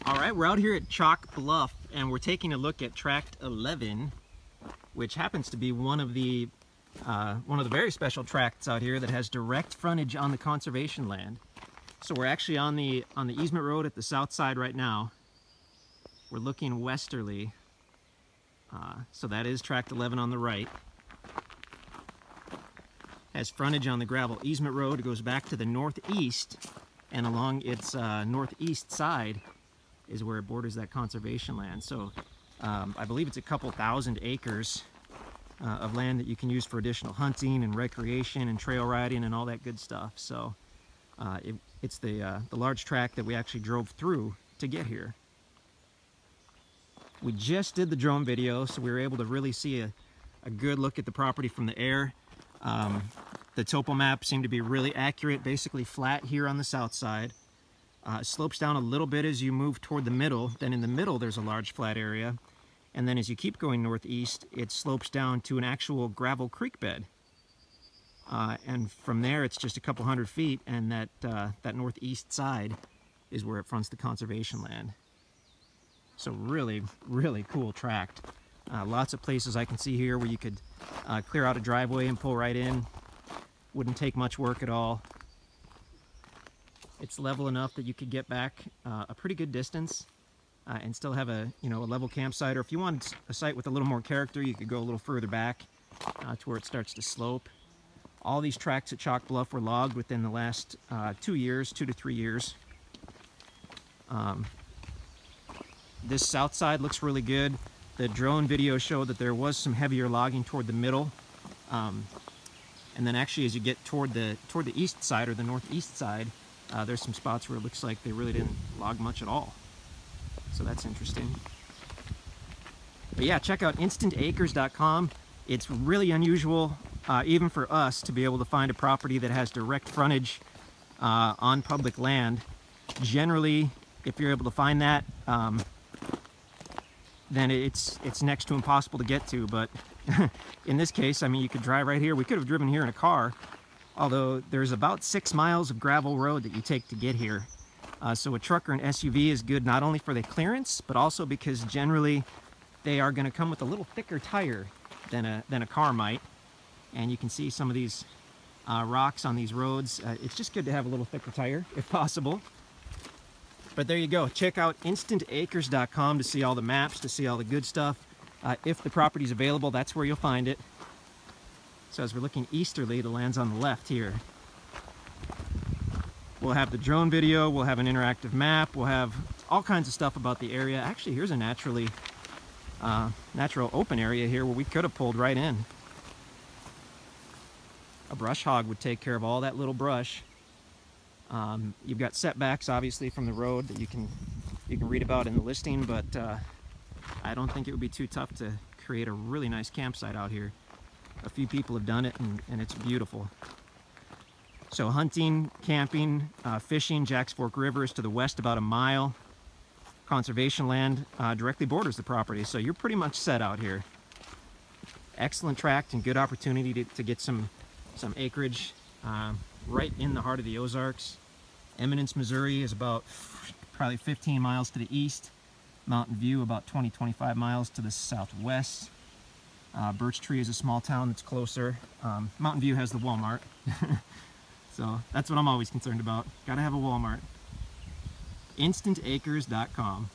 All right, we're out here at Chalk Bluff and we're taking a look at Tract 11, which happens to be one of the very special tracts out here that has direct frontage on the conservation land. So we're actually on the easement road at the south side right now. We're looking westerly. So that is Tract 11 on the right. Has frontage on the gravel easement road. It goes back to the northeast, and along its northeast side is where it borders that conservation land. So I believe it's a couple thousand acres of land that you can use for additional hunting and recreation and trail riding and all that good stuff. So it's the large tract that we actually drove through to get here. We just did the drone video, so we were able to really see a good look at the property from the air. The topo map seemed to be really accurate, basically flat here on the south side. It slopes down a little bit as you move toward the middle. Then in the middle there's a large flat area. And then as you keep going northeast, it slopes down to an actual gravel creek bed. And from there it's just a couple hundred feet, and that northeast side is where it fronts the conservation land. So really, really cool tract. Lots of places I can see here where you could clear out a driveway and pull right in. Wouldn't take much work at all. It's level enough that you could get back a pretty good distance and still have a level campsite. Or if you want a site with a little more character, you could go a little further back to where it starts to slope. All these tracts at Chalk Bluff were logged within the last 2 to 3 years. This south side looks really good. The drone video showed that there was some heavier logging toward the middle. And then actually as you get toward the east side, or the northeast side, there's some spots where it looks like they really didn't log much at all. So that's interesting. But yeah, check out InstantAcres.com. It's really unusual, even for us, to be able to find a property that has direct frontage on public land. Generally, if you're able to find that, then it's next to impossible to get to. But in this case, I mean, you could drive right here. We could have driven here in a car, although there's about 6 miles of gravel road that you take to get here. So a truck or an SUV is good not only for the clearance, but also because generally they are going to come with a little thicker tire than a car might. And you can see some of these rocks on these roads. It's just good to have a little thicker tire if possible. But there you go. Check out InstantAcres.com to see all the maps, to see all the good stuff. If the property's available, that's where you'll find it. So as we're looking easterly, the land's on the left here. We'll have the drone video, we'll have an interactive map, we'll have all kinds of stuff about the area. Actually, here's a natural open area here where we could have pulled right in. A brush hog would take care of all that little brush. You've got setbacks, obviously, from the road that you can read about in the listing, but I don't think it would be too tough to create a really nice campsite out here. A few people have done it, and it's beautiful. So hunting, camping, fishing, Jack's Fork River is to the west about a mile. Conservation land directly borders the property, so you're pretty much set out here. Excellent tract and good opportunity to get some acreage right in the heart of the Ozarks. Eminence, Missouri is about probably 15 miles to the east. Mountain View about 20-25 miles to the southwest. Birch Tree is a small town that's closer. Mountain View has the Walmart. So that's what I'm always concerned about. Gotta have a Walmart. InstantAcres.com.